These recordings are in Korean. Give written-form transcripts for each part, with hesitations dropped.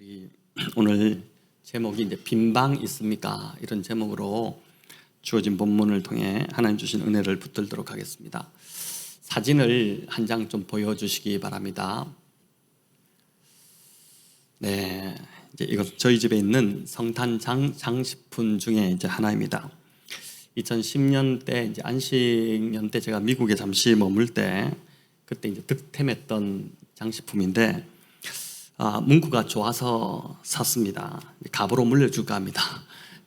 우리 오늘 제목이 이제 빈방 있습니까? 이런 제목으로 주어진 본문을 통해 하나님 주신 은혜를 붙들도록 하겠습니다. 사진을 한 장 좀 보여주시기 바랍니다. 네, 이제 이것 저희 집에 있는 성탄 장식품 중에 이제 하나입니다. 2010년 때 이제 안식년 때 제가 미국에 잠시 머물 때 그때 이제 득템했던 장식품인데 문구가 좋아서 샀습니다. 갑으로 물려줄까 합니다.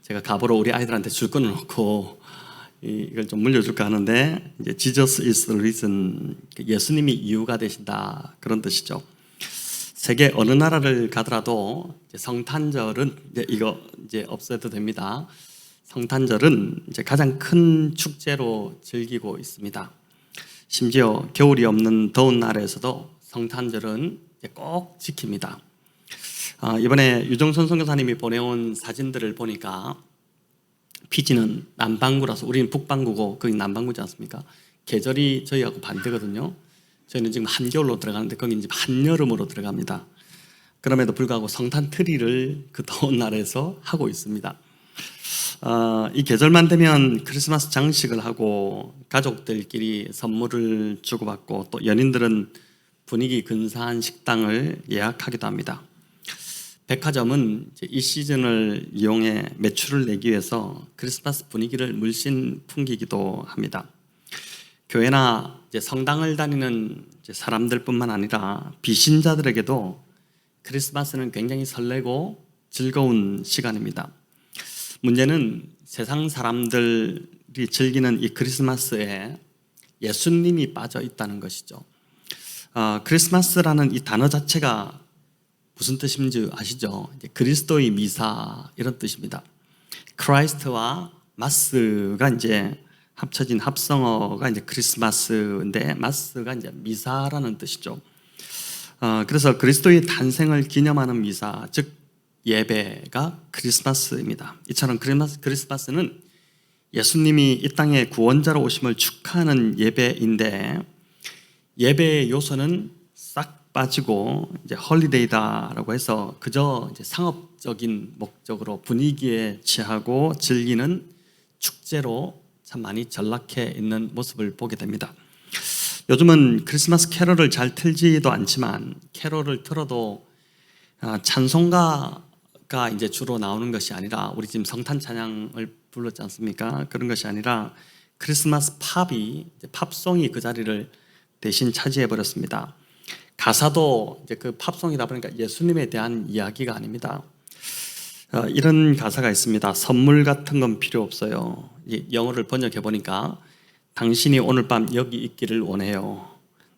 제가 갑으로 우리 아이들한테 줄 거는 없고 이걸 좀 물려줄까 하는데 이제 Jesus is the reason, 예수님이 이유가 되신다, 그런 뜻이죠. 세계 어느 나라를 가더라도 이제 성탄절은 이거 이제 없애도 됩니다. 성탄절은 이제 가장 큰 축제로 즐기고 있습니다. 심지어 겨울이 없는 더운 나라에서도 성탄절은 꼭 지킵니다. 이번에 유정선 선교사님이 보내온 사진들을 보니까 피지는 남반구라서 우리는 북반구고 거기 남반구지 않습니까? 계절이 저희하고 반대거든요. 저희는 지금 한겨울로 들어가는데 거기는 지금 한여름으로 들어갑니다. 그럼에도 불구하고 성탄 트리를 그 더운 날에서 하고 있습니다. 이 계절만 되면 크리스마스 장식을 하고 가족들끼리 선물을 주고받고 또 연인들은 분위기 근사한 식당을 예약하기도 합니다. 백화점은 이 시즌을 이용해 매출을 내기 위해서 크리스마스 분위기를 물씬 풍기기도 합니다. 교회나 성당을 다니는 사람들뿐만 아니라 비신자들에게도 크리스마스는 굉장히 설레고 즐거운 시간입니다. 문제는 세상 사람들이 즐기는 이 크리스마스에 예수님이 빠져 있다는 것이죠. 크리스마스라는 이 단어 자체가 무슨 뜻인지 아시죠? 그리스도의 미사, 이런 뜻입니다. 크라이스트와 마스가 이제 합쳐진 합성어가 이제 크리스마스인데, 마스가 이제 미사라는 뜻이죠. 그래서 그리스도의 탄생을 기념하는 미사, 즉 예배가 크리스마스입니다. 이처럼 크리스마스는 예수님이 이 땅에 구원자로 오심을 축하하는 예배인데, 예배의 요소는 싹 빠지고 이제 헐리데이다라고 해서 그저 이제 상업적인 목적으로 분위기에 취하고 즐기는 축제로 참 많이 전락해 있는 모습을 보게 됩니다. 요즘은 크리스마스 캐럴을 잘 틀지도 않지만 캐럴을 틀어도 찬송가가 이제 주로 나오는 것이 아니라, 우리 지금 성탄 찬양을 불렀지 않습니까? 그런 것이 아니라 크리스마스 팝이, 팝송이 그 자리를 대신 차지해 버렸습니다. 가사도 이제 그 팝송이다 보니까 예수님에 대한 이야기가 아닙니다. 이런 가사가 있습니다. 선물 같은 건 필요 없어요. 영어를 번역해 보니까 당신이 오늘 밤 여기 있기를 원해요.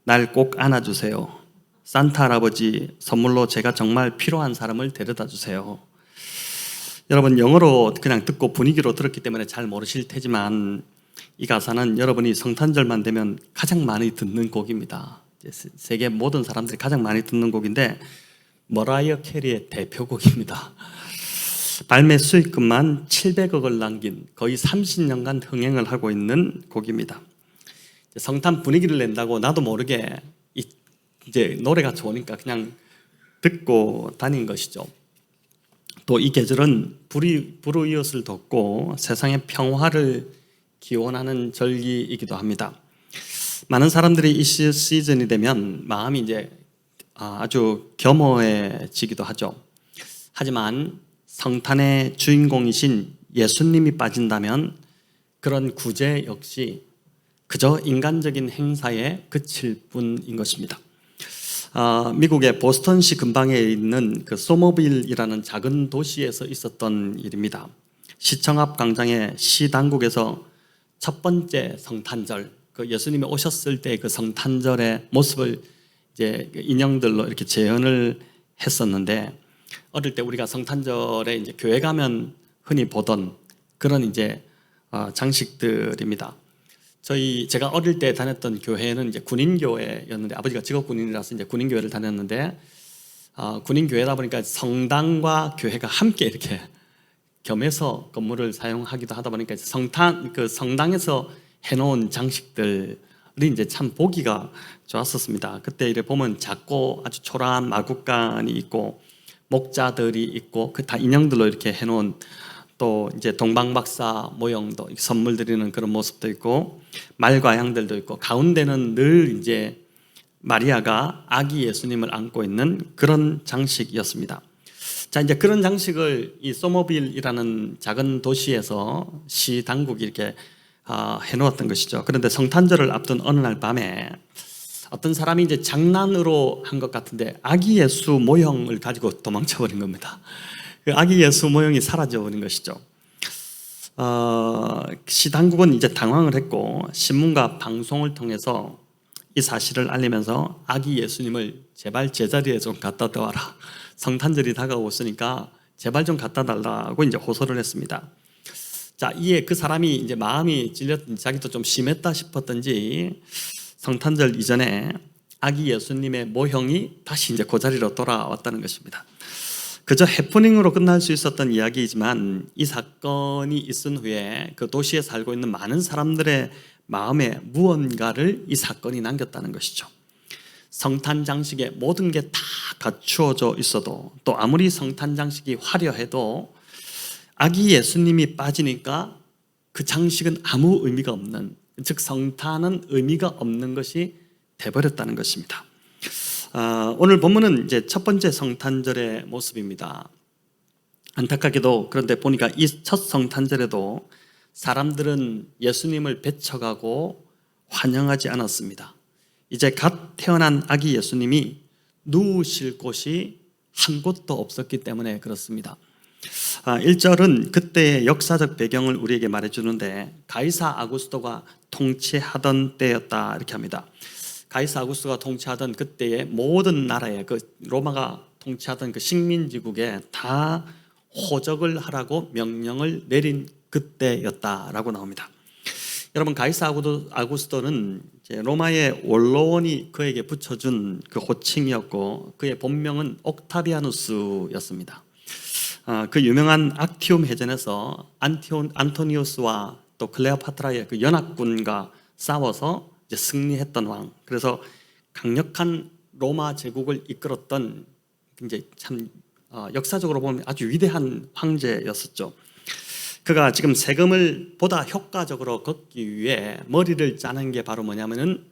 날 꼭 안아주세요. 산타 할아버지, 선물로 제가 정말 필요한 사람을 데려다 주세요. 여러분, 영어로 그냥 듣고 분위기로 들었기 때문에 잘 모르실 테지만 이 가사는 여러분이 성탄절만 되면 가장 많이 듣는 곡입니다. 세계 모든 사람들이 가장 많이 듣는 곡인데 머라이어 캐리의 대표곡입니다. 발매 수익금만 700억을 남긴 거의 30년간 흥행을 하고 있는 곡입니다. 성탄 분위기를 낸다고 나도 모르게 이제 노래가 좋으니까 그냥 듣고 다닌 것이죠. 또 이 계절은 불우이웃을 돕고 세상의 평화를 기원하는 절기이기도 합니다. 많은 사람들이 이 시즌이 되면 마음이 이제 아주 겸허해지기도 하죠. 하지만 성탄의 주인공이신 예수님이 빠진다면 그런 구제 역시 그저 인간적인 행사에 그칠 뿐인 것입니다. 미국의 보스턴시 근방에 있는 그 소머빌이라는 작은 도시에서 있었던 일입니다. 시청 앞 광장의 시 당국에서 첫 번째 성탄절, 그 예수님이 오셨을 때 그 성탄절의 모습을 이제 인형들로 이렇게 재현을 했었는데, 어릴 때 우리가 성탄절에 이제 교회 가면 흔히 보던 그런 이제 장식들입니다. 제가 어릴 때 다녔던 교회는 이제 군인교회였는데, 아버지가 직업군인이라서 이제 군인교회를 다녔는데, 군인교회다 보니까 성당과 교회가 함께 이렇게 겸해서 건물을 사용하기도 하다 보니까 성당에서 해놓은 장식들이 이제 참 보기가 좋았었습니다. 그때 이래 보면 작고 아주 초라한 마구간이 있고 목자들이 있고 그 다 인형들로 이렇게 해놓은 또 이제 동방박사 모형도 선물 드리는 그런 모습도 있고 말과 양들도 있고 가운데는 늘 이제 마리아가 아기 예수님을 안고 있는 그런 장식이었습니다. 자, 이제 그런 장식을 이 소모빌이라는 작은 도시에서 시 당국이 이렇게 해놓았던 것이죠. 그런데 성탄절을 앞둔 어느 날 밤에 어떤 사람이 이제 장난으로 한 것 같은데 아기 예수 모형을 가지고 도망쳐 버린 겁니다. 그 아기 예수 모형이 사라져 버린 것이죠. 시 당국은 이제 당황을 했고 신문과 방송을 통해서 이 사실을 알리면서 아기 예수님을 제발 제자리에 좀 갖다 대와라. 성탄절이 다가오고 있으니까 제발 좀 갖다 달라고 이제 호소를 했습니다. 자, 이에 그 사람이 이제 마음이 찔렸든지 자기도 좀 심했다 싶었던지 성탄절 이전에 아기 예수님의 모형이 다시 이제 그 자리로 돌아왔다는 것입니다. 그저 해프닝으로 끝날 수 있었던 이야기이지만 이 사건이 있은 후에 그 도시에 살고 있는 많은 사람들의 마음에 무언가를 이 사건이 남겼다는 것이죠. 성탄 장식에 모든 게 다 갖추어져 있어도 또 아무리 성탄 장식이 화려해도 아기 예수님이 빠지니까 그 장식은 아무 의미가 없는, 즉 성탄은 의미가 없는 것이 돼버렸다는 것입니다. 오늘 본문은 이제 첫 번째 성탄절의 모습입니다. 안타깝게도 그런데 보니까 이 첫 성탄절에도 사람들은 예수님을 배척하고 환영하지 않았습니다. 이제 갓 태어난 아기 예수님이 누우실 곳이 한 곳도 없었기 때문에 그렇습니다. 1절은 그때의 역사적 배경을 우리에게 말해주는데 가이사 아구스토가 통치하던 때였다 이렇게 합니다. 가이사 아구스토가 통치하던 그때의 모든 나라에 그 로마가 통치하던 그 식민지국에 다 호적을 하라고 명령을 내린 그때였다라고 나옵니다. 여러분, 가이사 아구스토는 이제 로마의 원로원이 그에게 붙여준 그 호칭이었고 그의 본명은 옥타비아누스였습니다. 그 유명한 악티움 해전에서 안토니우스와 또 클레오파트라의 그 연합군과 싸워서 이제 승리했던 왕. 그래서 강력한 로마 제국을 이끌었던 이제 참 역사적으로 보면 아주 위대한 황제였었죠. 그가 지금 세금을 보다 효과적으로 걷기 위해 머리를 짜는 게 바로 뭐냐면은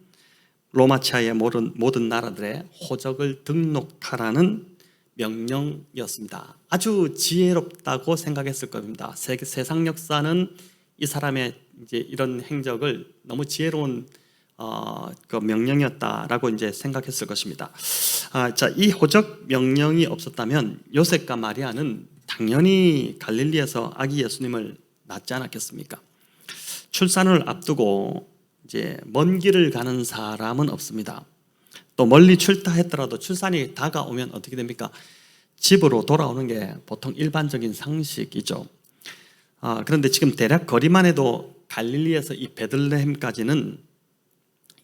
로마치아의 모든 나라들의 호적을 등록하라는 명령이었습니다. 아주 지혜롭다고 생각했을 겁니다. 세상 역사는 이 사람의 이제 이런 행적을 너무 지혜로운 그 명령이었다라고 이제 생각했을 것입니다. 자, 이 호적 명령이 없었다면 요셉과 마리아는 당연히 갈릴리에서 아기 예수님을 낳지 않았겠습니까? 출산을 앞두고 이제 먼 길을 가는 사람은 없습니다. 또 멀리 출타했더라도 출산이 다가오면 어떻게 됩니까? 집으로 돌아오는 게 보통 일반적인 상식이죠. 그런데 지금 대략 거리만 해도 갈릴리에서 이 베들레헴까지는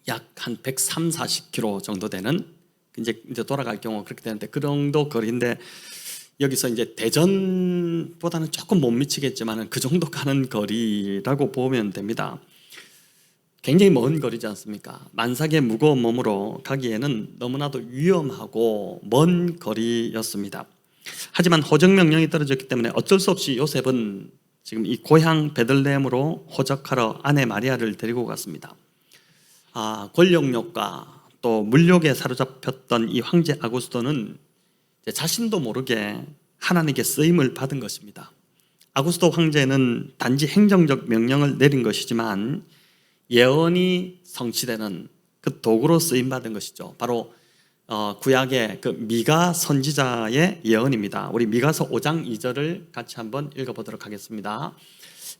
약 한 130-140km 정도 되는 이제 돌아갈 경우 그렇게 되는데 그 정도 거리인데 여기서 이제 대전보다는 조금 못 미치겠지만 그 정도 가는 거리라고 보면 됩니다. 굉장히 먼 거리지 않습니까? 만삭의 무거운 몸으로 가기에는 너무나도 위험하고 먼 거리였습니다. 하지만 호적 명령이 떨어졌기 때문에 어쩔 수 없이 요셉은 지금 이 고향 베들레헴으로 호적하러 아내 마리아를 데리고 갔습니다. 권력욕과 또 물욕에 사로잡혔던 이 황제 아구스토는 자신도 모르게 하나님께 쓰임을 받은 것입니다. 아구스토 황제는 단지 행정적 명령을 내린 것이지만 예언이 성취되는 그 도구로 쓰임 받은 것이죠. 바로 구약의 그 미가 선지자의 예언입니다. 우리 미가서 5장 2절을 같이 한번 읽어보도록 하겠습니다.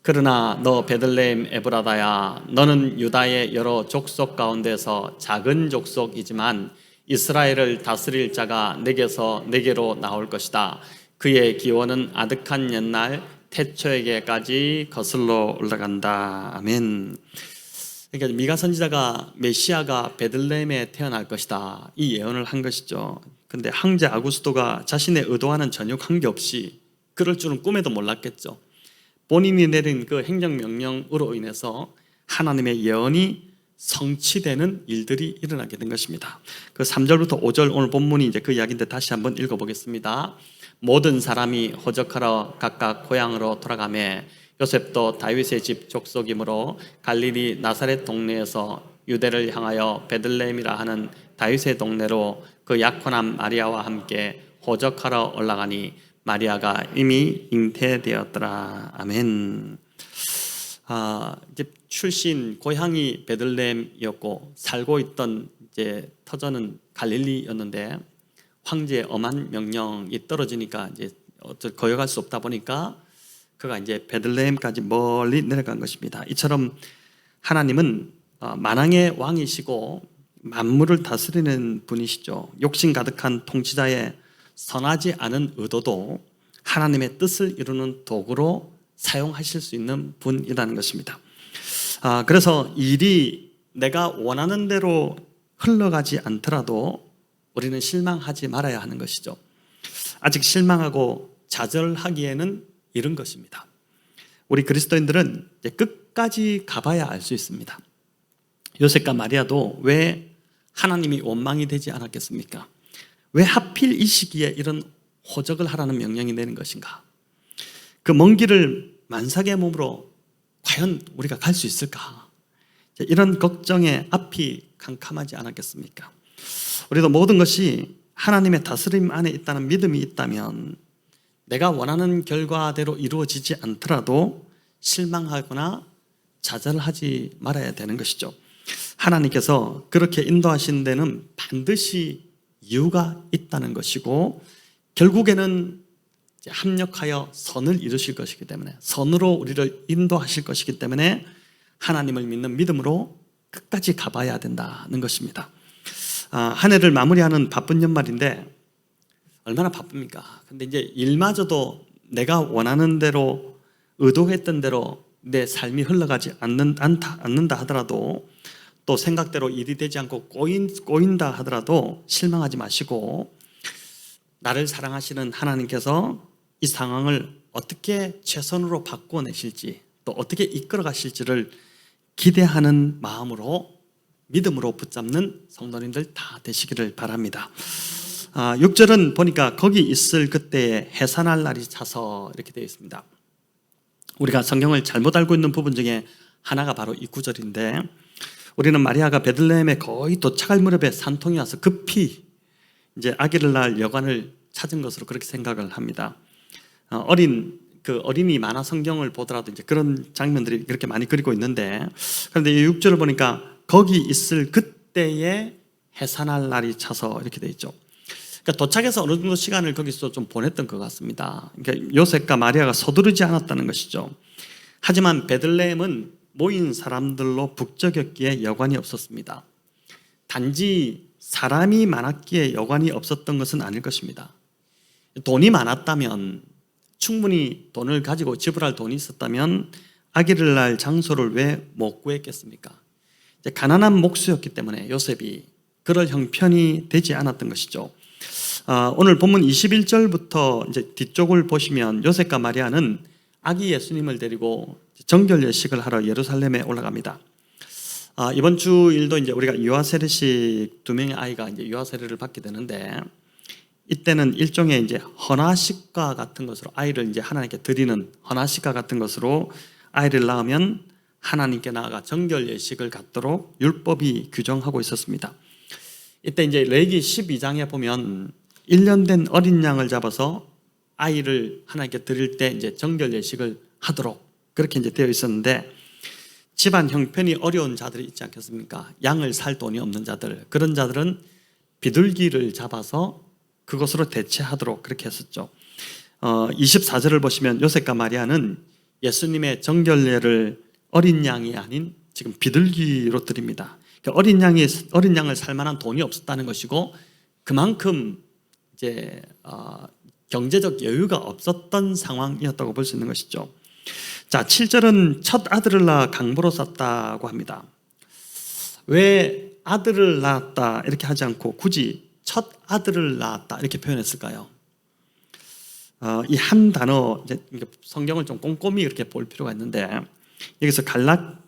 그러나 너 베들레헴 에브라다야, 너는 유다의 여러 족속 가운데서 작은 족속이지만 이스라엘을 다스릴 자가 내게로 나올 것이다. 그의 기원은 아득한 옛날 태초에게까지 거슬러 올라간다. 아멘. 그러니까 미가 선지자가 메시아가 베들레헴에 태어날 것이다, 이 예언을 한 것이죠. 그런데 황제 아구스토가 자신의 의도와는 전혀 관계없이 그럴 줄은 꿈에도 몰랐겠죠. 본인이 내린 그 행정명령으로 인해서 하나님의 예언이 성취되는 일들이 일어나게 된 것입니다. 그 3절부터 5절 오늘 본문이 이제 그 이야기인데 다시 한번 읽어보겠습니다. 모든 사람이 호적하러 각각 고향으로 돌아가매 요셉도 다윗의 집 족속이므로 갈릴리 나사렛 동네에서 유대를 향하여 베들레헴이라 하는 다윗의 동네로 그 약혼한 마리아와 함께 호적하러 올라가니 마리아가 이미 잉태되었더라. 아멘. 이제 출신 고향이 베들레헴이었고 살고 있던 이제 터전은 갈릴리였는데 황제의 엄한 명령이 떨어지니까 이제 거역할 수 없다 보니까 그가 이제 베들레헴까지 멀리 내려간 것입니다. 이처럼 하나님은 만왕의 왕이시고 만물을 다스리는 분이시죠. 욕심 가득한 통치자의 선하지 않은 의도도 하나님의 뜻을 이루는 도구로 사용하실 수 있는 분이라는 것입니다. 그래서 일이 내가 원하는 대로 흘러가지 않더라도 우리는 실망하지 말아야 하는 것이죠. 아직 실망하고 좌절하기에는 이른 것입니다. 우리 그리스도인들은 이제 끝까지 가봐야 알 수 있습니다. 요셉과 마리아도 왜 하나님이 원망이 되지 않았겠습니까? 왜 하필 이 시기에 이런 호적을 하라는 명령이 내린 것인가? 그 먼 길을 만삭의 몸으로 과연 우리가 갈 수 있을까? 이런 걱정에 앞이 캄캄하지 않았겠습니까? 우리도 모든 것이 하나님의 다스림 안에 있다는 믿음이 있다면 내가 원하는 결과대로 이루어지지 않더라도 실망하거나 좌절하지 말아야 되는 것이죠. 하나님께서 그렇게 인도하신 데는 반드시 이유가 있다는 것이고 결국에는 합력하여 선을 이루실 것이기 때문에 선으로 우리를 인도하실 것이기 때문에 하나님을 믿는 믿음으로 끝까지 가봐야 된다는 것입니다. 한 해를 마무리하는 바쁜 연말인데 얼마나 바쁩니까? 근데 이제 일마저도 내가 원하는 대로 의도했던 대로 내 삶이 흘러가지 않는다 하더라도 또 생각대로 일이 되지 않고 꼬인다 하더라도 실망하지 마시고 나를 사랑하시는 하나님께서 이 상황을 어떻게 최선으로 바꿔내실지 또 어떻게 이끌어 가실지를 기대하는 마음으로 믿음으로 붙잡는 성도님들 다 되시기를 바랍니다. 6절은 보니까 거기 있을 그때에 해산할 날이 차서 이렇게 되어 있습니다. 우리가 성경을 잘못 알고 있는 부분 중에 하나가 바로 이 구절인데 우리는 마리아가 베들레헴에 거의 도착할 무렵에 산통이 와서 급히 이제 아기를 낳을 여관을 찾은 것으로 그렇게 생각을 합니다. 어린이 만화 성경을 보더라도 이제 그런 장면들이 그렇게 많이 그리고 있는데 그런데 이 6절을 보니까 거기 있을 그때에 해산할 날이 차서 이렇게 되어 있죠. 그러니까 도착해서 어느 정도 시간을 거기서 좀 보냈던 것 같습니다. 그러니까 요셉과 마리아가 서두르지 않았다는 것이죠. 하지만 베들레헴은 모인 사람들로 북적였기에 여관이 없었습니다. 단지 사람이 많았기에 여관이 없었던 것은 아닐 것입니다. 돈이 많았다면 충분히 돈을 가지고 지불할 돈이 있었다면 아기를 낳을 장소를 왜 못 구했겠습니까? 가난한 목수였기 때문에 요셉이 그럴 형편이 되지 않았던 것이죠. 오늘 본문 21절부터 이제 뒤쪽을 보시면 요셉과 마리아는 아기 예수님을 데리고 정결 예식을 하러 예루살렘에 올라갑니다. 이번 주일도 이제 우리가 유아 세례식 2명의 아이가 이제 유아 세례를 받게 되는데 이때는 일종의 이제 헌화식과 같은 것으로 아이를 이제 하나님께 드리는 헌화식과 같은 것으로 아이를 낳으면 하나님께 나아가 정결 예식을 갖도록 율법이 규정하고 있었습니다. 이때 이제 레위기 12장에 보면 1년 된 어린 양을 잡아서 아이를 하나님께 드릴 때 이제 정결 예식을 하도록 그렇게 이제 되어 있었는데 집안 형편이 어려운 자들이 있지 않겠습니까? 양을 살 돈이 없는 자들, 그런 자들은 비둘기를 잡아서 그것으로 대체하도록 그렇게 했었죠. 24절을 보시면 요셉과 마리아는 예수님의 정결례를 어린 양이 아닌 지금 비둘기로 드립니다. 어린 양을 살 만한 돈이 없었다는 것이고 그만큼 이제 경제적 여유가 없었던 상황이었다고 볼 수 있는 것이죠. 자, 7절은 첫 아들을 낳아 강보로 쌌다고 합니다. 왜 아들을 낳았다 이렇게 하지 않고 굳이 첫 아들을 낳았다 이렇게 표현했을까요? 이 한 단어 이제 성경을 좀 꼼꼼히 이렇게 볼 필요가 있는데 여기서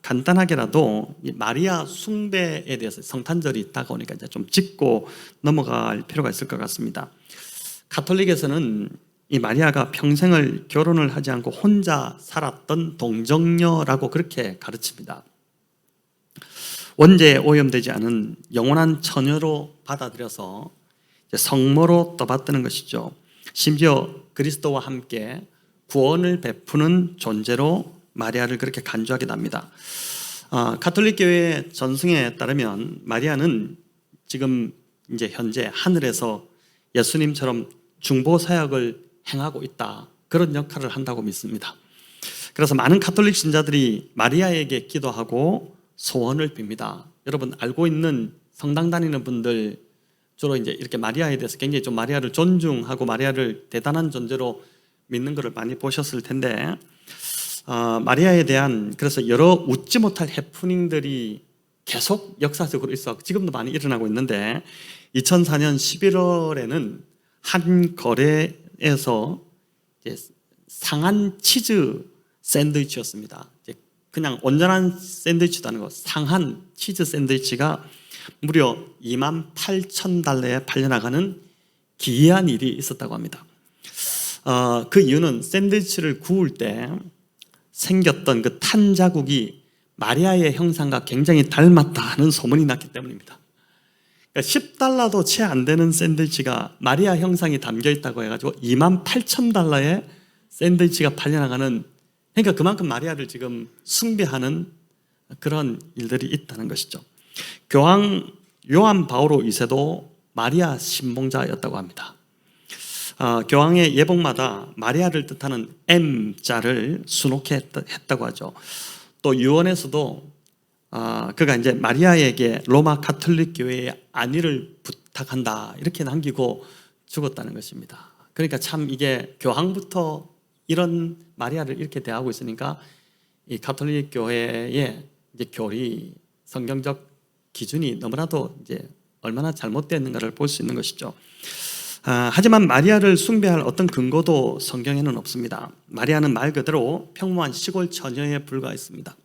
간단하게라도 이 마리아 숭배에 대해서 성탄절이 다가오니까 이제 좀 짚고 넘어갈 필요가 있을 것 같습니다. 가톨릭에서는 이 마리아가 평생을 결혼을 하지 않고 혼자 살았던 동정녀라고 그렇게 가르칩니다. 원죄에 오염되지 않은 영원한 처녀로 받아들여서 성모로 떠받드는 것이죠. 심지어 그리스도와 함께 구원을 베푸는 존재로 마리아를 그렇게 간주하게 됩니다. 가톨릭 교회 전승에 따르면 마리아는 지금 이제 현재 하늘에서 예수님처럼 중보 사역을 행하고 있다, 그런 역할을 한다고 믿습니다. 그래서 많은 가톨릭 신자들이 마리아에게 기도하고 소원을 빕니다. 여러분 알고 있는 성당 다니는 분들 주로 이제 이렇게 마리아에 대해서 굉장히 좀 마리아를 존중하고 마리아를 대단한 존재로 믿는 것을 많이 보셨을 텐데, 마리아에 대한 그래서 여러 웃지 못할 해프닝들이 계속 역사적으로 있어 지금도 많이 일어나고 있는데, 2004년 11월에는 한 거래에서 상한 치즈 샌드위치였습니다. 그냥 온전한 샌드위치도 아니고 상한 치즈 샌드위치가 무려 28,000달러에 팔려나가는 기이한 일이 있었다고 합니다. 그 이유는 샌드위치를 구울 때 생겼던 그 탄 자국이 마리아의 형상과 굉장히 닮았다는 소문이 났기 때문입니다. 그러니까 10달러도 채 안 되는 샌드위치가 마리아 형상이 담겨 있다고 해가지고 28,000달러에 샌드위치가 팔려나가는, 그러니까 그만큼 마리아를 지금 숭배하는 그런 일들이 있다는 것이죠. 교황 요한 바오로 2세도 마리아 신봉자였다고 합니다. 교황의 예복마다 마리아를 뜻하는 M자를 수놓게 했다고 하죠. 또 유언에서도 그가 이제 마리아에게 로마 가톨릭 교회의 안위를 부탁한다 이렇게 남기고 죽었다는 것입니다. 그러니까 참 이게 교황부터 이런 마리아를 이렇게 대하고 있으니까 이 가톨릭 교회의 이제 교리, 성경적 기준이 너무나도 이제 얼마나 잘못되었는가를 볼 수 있는 것이죠. 하지만 마리아를 숭배할 어떤 근거도 성경에는 없습니다. 마리아는 말 그대로 평범한 시골 처녀에 불과했습니다.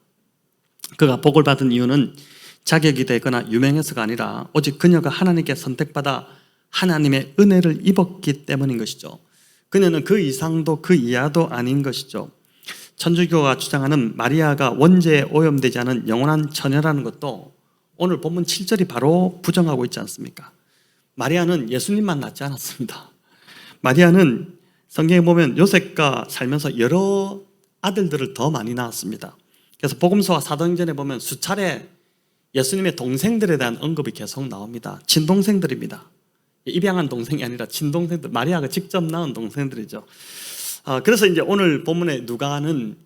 그가 복을 받은 이유는 자격이 되거나 유명해서가 아니라 오직 그녀가 하나님께 선택받아 하나님의 은혜를 입었기 때문인 것이죠. 그녀는 그 이상도 그 이하도 아닌 것이죠. 천주교가 주장하는 마리아가 원죄에 오염되지 않은 영원한 처녀라는 것도 오늘 본문 7절이 바로 부정하고 있지 않습니까? 마리아는 예수님만 낳지 않았습니다. 마리아는 성경에 보면 요셉과 살면서 여러 아들들을 더 많이 낳았습니다. 그래서 복음서와 사도행전에 보면 수차례 예수님의 동생들에 대한 언급이 계속 나옵니다. 친동생들입니다. 입양한 동생이 아니라 친동생들, 마리아가 직접 낳은 동생들이죠. 그래서 이제 오늘 본문에 누가는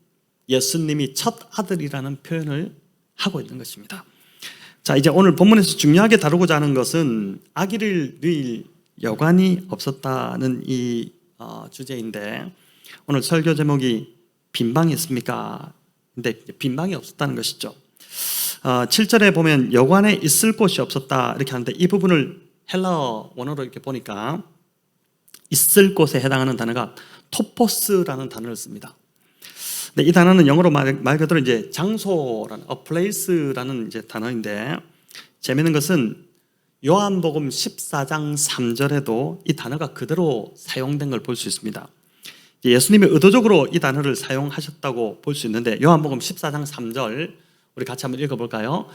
예수님이 첫 아들이라는 표현을 하고 있는 것입니다. 자, 이제 오늘 본문에서 중요하게 다루고자 하는 것은 아기를 누일 여관이 없었다는 이 주제인데, 오늘 설교 제목이 빈방이 있습니까? 근데 빈방이 없었다는 것이죠. 7절에 보면 여관에 있을 곳이 없었다 이렇게 하는데, 이 부분을 헬라어 원어로 이렇게 보니까 있을 곳에 해당하는 단어가 토포스라는 단어를 씁니다. 근데 이 단어는 영어로 말 그대로 이제 장소라는 a place라는 이제 단어인데, 재미있는 것은 요한복음 14장 3절에도 이 단어가 그대로 사용된 걸 볼 수 있습니다. 예수님이 의도적으로 이 단어를 사용하셨다고 볼 수 있는데, 요한복음 14장 3절 우리 같이 한번 읽어볼까요?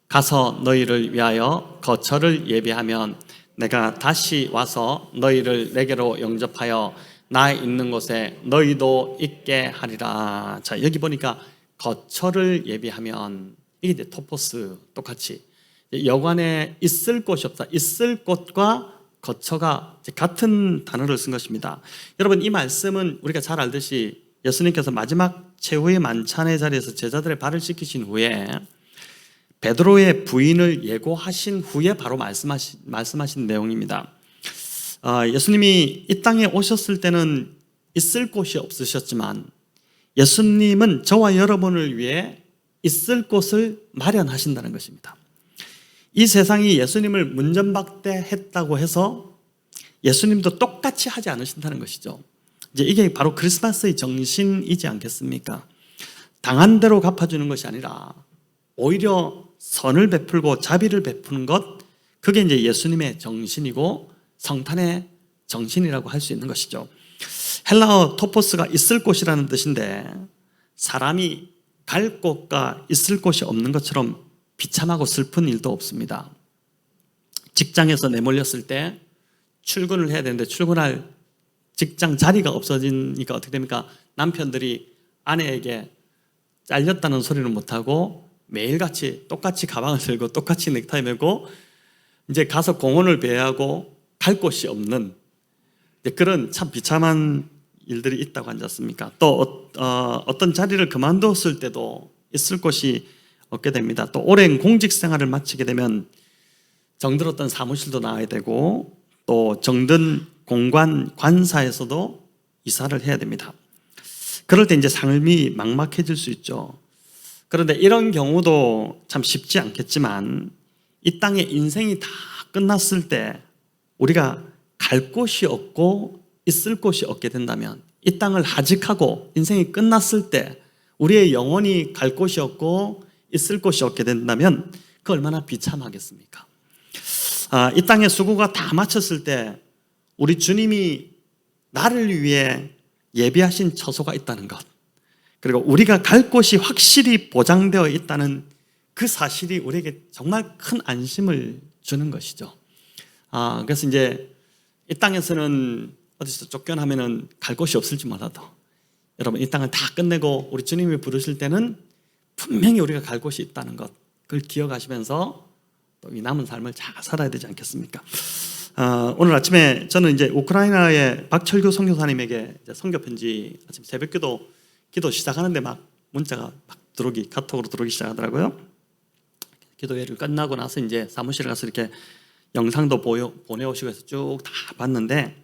가서 너희를 위하여 거처를 예비하면 내가 다시 와서 너희를 내게로 영접하여 나 있는 곳에 너희도 있게 하리라. 자, 여기 보니까 거처를 예비하면, 이게 이제 토포스, 똑같이 여관에 있을 곳이 없다. 있을 곳과 거처가 같은 단어를 쓴 것입니다. 여러분, 이 말씀은 우리가 잘 알듯이 예수님께서 마지막 최후의 만찬의 자리에서 제자들의 발을 씻기신 후에 베드로의 부인을 예고하신 후에 바로 말씀하신 내용입니다. 예수님이 이 땅에 오셨을 때는 있을 곳이 없으셨지만 예수님은 저와 여러분을 위해 있을 곳을 마련하신다는 것입니다. 이 세상이 예수님을 문전박대했다고 해서 예수님도 똑같이 하지 않으신다는 것이죠. 이제 이게 바로 크리스마스의 정신이지 않겠습니까? 당한 대로 갚아주는 것이 아니라 오히려 선을 베풀고 자비를 베푸는 것, 그게 이제 예수님의 정신이고 성탄의 정신이라고 할 수 있는 것이죠. 헬라어 토포스가 있을 곳이라는 뜻인데 사람이 갈 곳과 있을 곳이 없는 것처럼 비참하고 슬픈 일도 없습니다. 직장에서 내몰렸을 때 출근을 해야 되는데 출근할 직장 자리가 없어지니까 어떻게 됩니까? 남편들이 아내에게 잘렸다는 소리는 못하고 매일같이 똑같이 가방을 들고 똑같이 넥타이 메고 이제 가서 공원을 배회하고 갈 곳이 없는 그런 참 비참한 일들이 있다고 하지 않습니까? 또 어떤 자리를 그만뒀을 때도 있을 곳이 없게 됩니다. 또 오랜 공직 생활을 마치게 되면 정들었던 사무실도 나와야 되고 또 정든 공관 관사에서도 이사를 해야 됩니다. 그럴 때 이제 삶이 막막해질 수 있죠. 그런데 이런 경우도 참 쉽지 않겠지만 이 땅에 인생이 다 끝났을 때 우리가 갈 곳이 없고 있을 곳이 없게 된다면 이 땅을 하직하고 인생이 끝났을 때 우리의 영혼이 갈 곳이 없고 있을 곳이 없게 된다면 그 얼마나 비참하겠습니까? 이 땅의 수고가 다 마쳤을 때 우리 주님이 나를 위해 예비하신 처소가 있다는 것, 그리고 우리가 갈 곳이 확실히 보장되어 있다는 그 사실이 우리에게 정말 큰 안심을 주는 것이죠. 그래서 이제 이 땅에서는 어디서 쫓겨나면은 갈 곳이 없을지 몰라도 여러분 이 땅을 다 끝내고 우리 주님이 부르실 때는 분명히 우리가 갈 곳이 있다는 것, 그걸 기억하시면서 또 이 남은 삶을 잘 살아야 되지 않겠습니까? 오늘 아침에 저는 이제 우크라이나의 박철규 선교사님에게 선교 편지 아침 새벽기도 기도 시작하는데 막 문자가 막 카톡으로 들어오기 시작하더라고요. 기도회를 끝나고 나서 이제 사무실에 가서 이렇게 영상도 보내오시고 해서 쭉 다 봤는데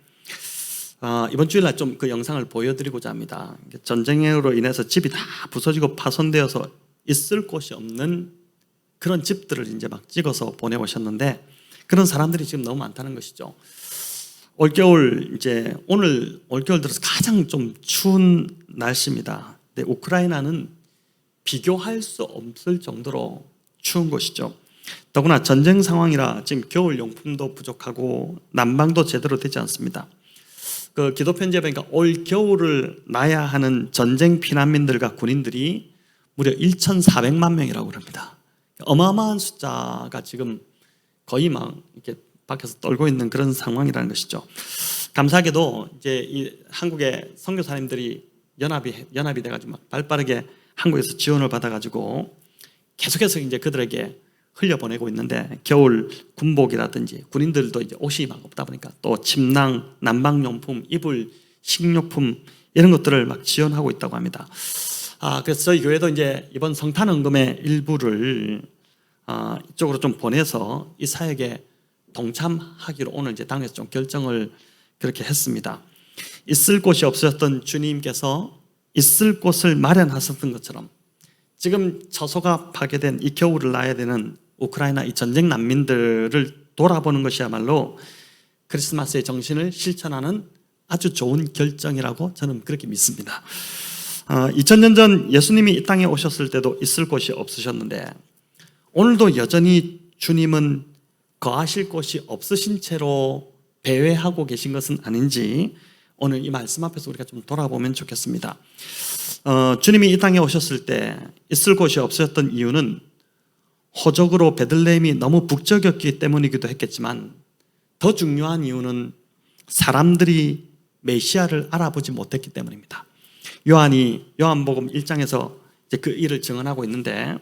이번 주일날 좀 그 영상을 보여드리고자 합니다. 전쟁으로 인해서 집이 다 부서지고 파손되어서 있을 곳이 없는 그런 집들을 이제 막 찍어서 보내오셨는데 그런 사람들이 지금 너무 많다는 것이죠. 올겨울 이제 오늘 올겨울 들어서 가장 좀 추운 날씨입니다. 근데 우크라이나는 비교할 수 없을 정도로 추운 곳이죠. 더구나 전쟁 상황이라 지금 겨울 용품도 부족하고 난방도 제대로 되지 않습니다. 그 기도 편지에 보니까 올 겨울을 나야 하는 전쟁 피난민들과 군인들이 무려 1,400만 명이라고 그럽니다. 어마어마한 숫자가 지금 거의 막 이렇게 밖에서 떨고 있는 그런 상황이라는 것이죠. 감사하게도 이제 이 한국의 선교사님들이 연합이 돼가지고 막 발빠르게 한국에서 지원을 받아가지고 계속해서 이제 그들에게 흘려보내고 있는데 겨울 군복이라든지 군인들도 이제 옷이 막 없다 보니까 또 침낭, 난방용품, 이불, 식료품 이런 것들을 막 지원하고 있다고 합니다. 그래서 저희 교회도 이제 이번 성탄헌금의 일부를 이쪽으로 좀 보내서 이 사역에 동참하기로 오늘 이제 당에서 좀 결정을 그렇게 했습니다. 있을 곳이 없으셨던 주님께서 있을 곳을 마련하셨던 것처럼 지금 처소가 파괴된 이 겨울을 나야 되는 우크라이나 이 전쟁 난민들을 돌아보는 것이야말로 크리스마스의 정신을 실천하는 아주 좋은 결정이라고 저는 그렇게 믿습니다. 2000년 전 예수님이 이 땅에 오셨을 때도 있을 곳이 없으셨는데 오늘도 여전히 주님은 거하실 곳이 없으신 채로 배회하고 계신 것은 아닌지 오늘 이 말씀 앞에서 우리가 좀 돌아보면 좋겠습니다. 주님이 이 땅에 오셨을 때 있을 곳이 없으셨던 이유는 호적으로 베들레헴이 너무 북적였기 때문이기도 했겠지만 더 중요한 이유는 사람들이 메시아를 알아보지 못했기 때문입니다. 요한복음 1장에서 이제 그 일을 증언하고 있는데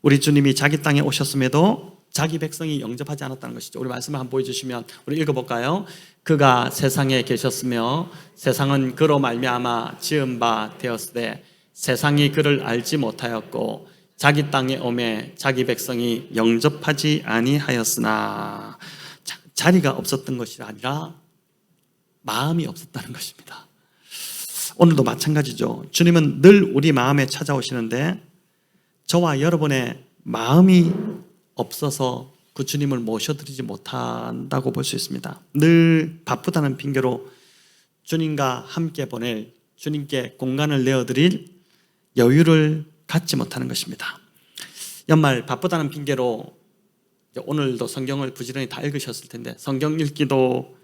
우리 주님이 자기 땅에 오셨음에도 자기 백성이 영접하지 않았다는 것이죠. 우리 말씀을 한번 보여주시면 우리 읽어볼까요? 그가 세상에 계셨으며 세상은 그로 말미암아 지은 바 되었으되 세상이 그를 알지 못하였고 자기 땅에 오매 자기 백성이 영접하지 아니하였으나 자리가 없었던 것이 아니라 마음이 없었다는 것입니다. 오늘도 마찬가지죠. 주님은 늘 우리 마음에 찾아오시는데 저와 여러분의 마음이 없어서 그 주님을 모셔드리지 못한다고 볼 수 있습니다. 늘 바쁘다는 핑계로 주님과 함께 보낼, 주님께 공간을 내어드릴 여유를 갖지 못하는 것입니다. 연말 바쁘다는 핑계로 오늘도 성경을 부지런히 다 읽으셨을 텐데 성경 읽기도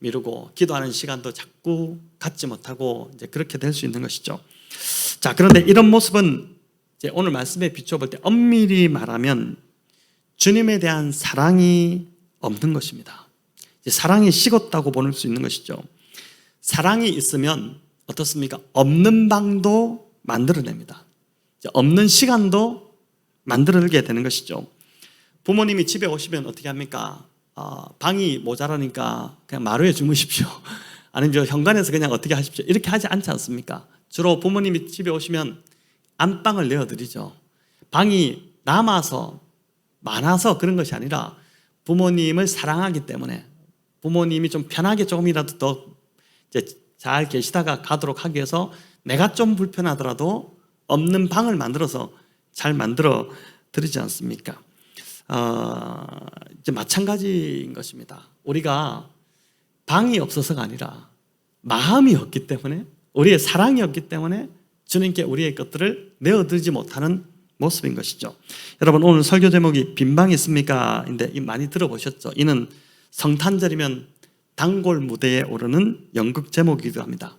미루고 기도하는 시간도 자꾸 갖지 못하고 이제 그렇게 될 수 있는 것이죠. 자, 그런데 이런 모습은 이제 오늘 말씀에 비추어 볼 때 엄밀히 말하면 주님에 대한 사랑이 없는 것입니다. 이제 사랑이 식었다고 볼 수 있는 것이죠. 사랑이 있으면 어떻습니까? 없는 방도 만들어냅니다. 없는 시간도 만들어내게 되는 것이죠. 부모님이 집에 오시면 어떻게 합니까? 방이 모자라니까 그냥 마루에 주무십시오. 아니면 저 현관에서 그냥 어떻게 하십시오. 이렇게 하지 않지 않습니까? 주로 부모님이 집에 오시면 안방을 내어드리죠. 방이 많아서 그런 것이 아니라 부모님을 사랑하기 때문에 부모님이 좀 편하게 조금이라도 더 이제 잘 계시다가 가도록 하기 위해서 내가 좀 불편하더라도 없는 방을 만들어서 잘 만들어 드리지 않습니까? 이제 마찬가지인 것입니다. 우리가 방이 없어서가 아니라 마음이 없기 때문에, 우리의 사랑이 없기 때문에 주님께 우리의 것들을 내어드리지 못하는 모습인 것이죠. 여러분, 오늘 설교 제목이 빈방이 있습니까? 인데 많이 들어보셨죠? 이는 성탄절이면 단골 무대에 오르는 연극 제목이기도 합니다.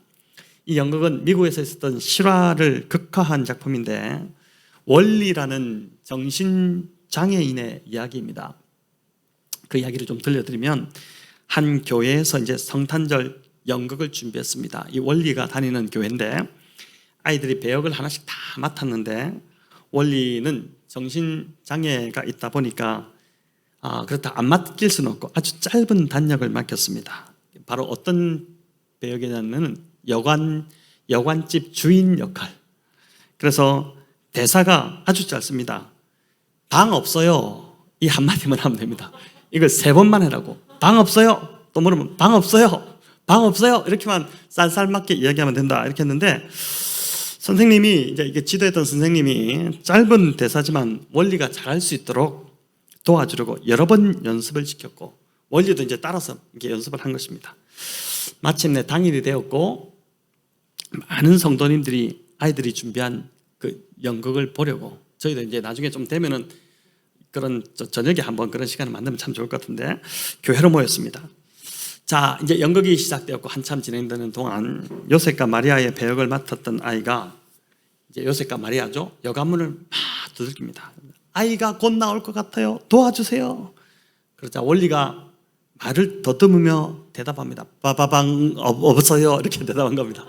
이 연극은 미국에서 있었던 실화를 극화한 작품인데 월리라는 정신장애인의 이야기입니다. 그 이야기를 좀 들려드리면, 한 교회에서 이제 성탄절 연극을 준비했습니다. 이 월리가 다니는 교회인데 아이들이 배역을 하나씩 다 맡았는데 월리는 정신장애가 있다 보니까 그렇다 안 맡길 수는 없고 아주 짧은 단역을 맡겼습니다. 바로 어떤 배역이냐면 여관집 주인 역할. 그래서 대사가 아주 짧습니다. 방 없어요. 이 한마디만 하면 됩니다. 이걸 3번만 해라고. 방 없어요. 또 물으면 방 없어요. 방 없어요. 이렇게만 쌀쌀맞게 이야기하면 된다. 이렇게 했는데 선생님이 이제 이게 지도했던 선생님이 짧은 대사지만 원리가 잘할 수 있도록 도와주려고 여러 번 연습을 시켰고 원리도 이제 따라서 이렇게 연습을 한 것입니다. 마침내 당일이 되었고 많은 성도님들이 아이들이 준비한 그 연극을 보려고, 저희도 이제 나중에 좀 되면은 그런 저녁에 한번 그런 시간을 만들면 참 좋을 것 같은데 교회로 모였습니다. 자, 이제 연극이 시작되었고 한참 진행되는 동안 요셉과 마리아의 배역을 맡았던 아이가, 이제 요셉과 마리아죠, 여관문을 막 두들깁니다. 아이가 곧 나올 것 같아요. 도와주세요. 그러자 원리가 말을 더듬으며 대답합니다. 빠바방 없어요. 이렇게 대답한 겁니다.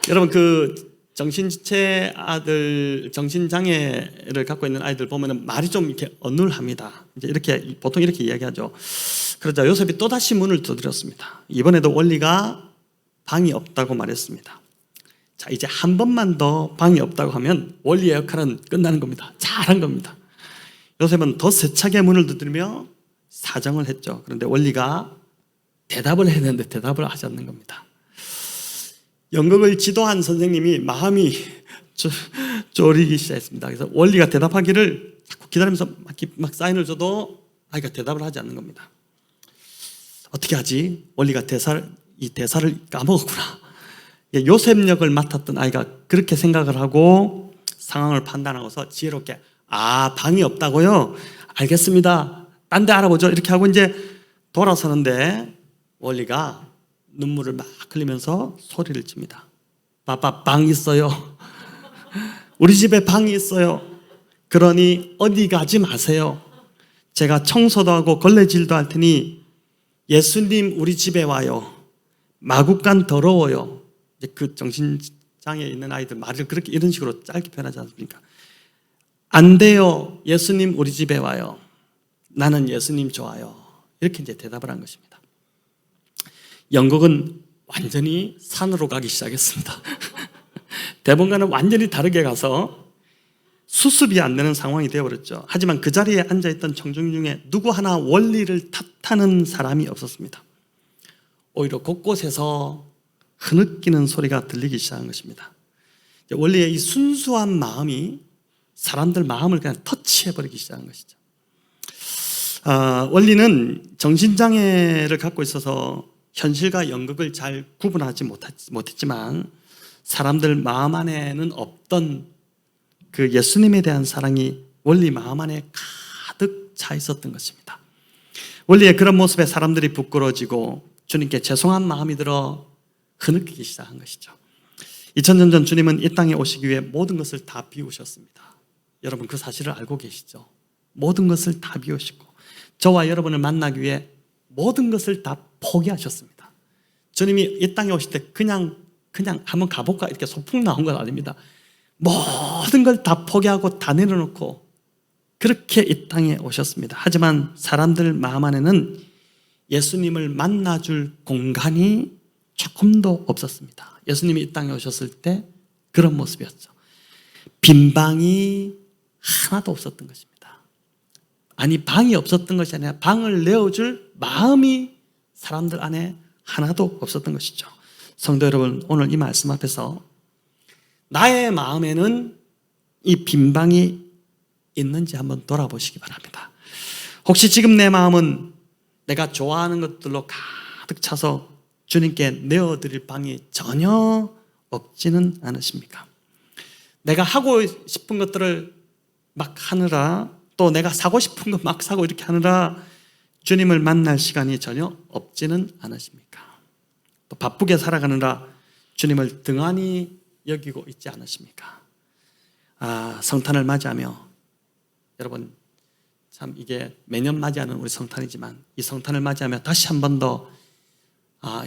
여러분, 그 정신장애를 갖고 있는 아이들 보면은 말이 좀 이렇게 어눌합니다. 이제 이렇게 보통 이렇게 이야기하죠. 그러자 요셉이 또 다시 문을 두드렸습니다. 이번에도 원리가 방이 없다고 말했습니다. 자, 이제 한 번만 더 방이 없다고 하면 원리의 역할은 끝나는 겁니다. 잘한 겁니다. 요셉은 더 세차게 문을 두드리며 사정을 했죠. 그런데 원리가 대답을 해야 되는데 대답을 하지 않는 겁니다. 연극을 지도한 선생님이 마음이 졸이기 시작했습니다. 그래서 원리가 대답하기를 자꾸 기다리면서 막 사인을 줘도 아이가 대답을 하지 않는 겁니다. 어떻게 하지? 원리가 이 대사를 까먹었구나. 요셉 역을 맡았던 아이가 그렇게 생각을 하고 상황을 판단하고서 지혜롭게, 방이 없다고요? 알겠습니다. 딴 데 알아보죠. 이렇게 하고 이제 돌아서는데 원리가 눈물을 막 흘리면서 소리를 칩니다. 빠빠, 방 있어요. 우리 집에 방이 있어요. 그러니 어디 가지 마세요. 제가 청소도 하고 걸레질도 할 테니 예수님 우리 집에 와요. 마구간 더러워요. 이제 그 정신장애 있는 아이들 말을 그렇게 이런 식으로 짧게 표현하지 않습니까? 안 돼요. 예수님 우리 집에 와요. 나는 예수님 좋아요. 이렇게 이제 대답을 한 것입니다. 연극은 완전히 산으로 가기 시작했습니다. 대본과는 완전히 다르게 가서 수습이 안 되는 상황이 되어버렸죠. 하지만 그 자리에 앉아있던 청중 중에 누구 하나 원리를 탓하는 사람이 없었습니다. 오히려 곳곳에서 흐느끼는 소리가 들리기 시작한 것입니다. 원리의 이 순수한 마음이 사람들 마음을 그냥 터치해버리기 시작한 것이죠. 원리는 정신장애를 갖고 있어서 현실과 연극을 잘 구분하지 못했지만 사람들 마음 안에는 없던 그 예수님에 대한 사랑이 원리 마음 안에 가득 차 있었던 것입니다. 원리의 그런 모습에 사람들이 부끄러워지고 주님께 죄송한 마음이 들어 흐느끼기 시작한 것이죠. 2000년 전 주님은 이 땅에 오시기 위해 모든 것을 다 비우셨습니다. 여러분 그 사실을 알고 계시죠? 모든 것을 다 비우시고 저와 여러분을 만나기 위해 모든 것을 다 포기하셨습니다. 주님이 이 땅에 오실 때 그냥 한번 가볼까 이렇게 소풍 나온 건 아닙니다. 모든 걸 다 포기하고 다 내려놓고 그렇게 이 땅에 오셨습니다. 하지만 사람들 마음 안에는 예수님을 만나줄 공간이 조금도 없었습니다. 예수님이 이 땅에 오셨을 때 그런 모습이었죠. 빈 방이 하나도 없었던 것입니다. 아니 방이 없었던 것이 아니라 방을 내어줄 마음이 사람들 안에 하나도 없었던 것이죠. 성도 여러분, 오늘 이 말씀 앞에서 나의 마음에는 이 빈 방이 있는지 한번 돌아보시기 바랍니다. 혹시 지금 내 마음은 내가 좋아하는 것들로 가득 차서 주님께 내어드릴 방이 전혀 없지는 않으십니까? 내가 하고 싶은 것들을 막 하느라, 또 내가 사고 싶은 거 막 사고 이렇게 하느라 주님을 만날 시간이 전혀 없지는 않으십니까? 또 바쁘게 살아가느라 주님을 등한히 여기고 있지 않으십니까? 성탄을 맞이하며, 여러분 참 이게 매년 맞이하는 우리 성탄이지만 이 성탄을 맞이하며 다시 한 번 더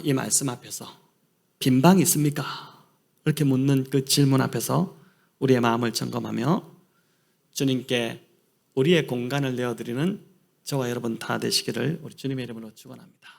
이 말씀 앞에서 빈 방이 있습니까? 이렇게 묻는 그 질문 앞에서 우리의 마음을 점검하며 주님께 우리의 공간을 내어드리는 저와 여러분 다 되시기를 우리 주님의 이름으로 축원합니다.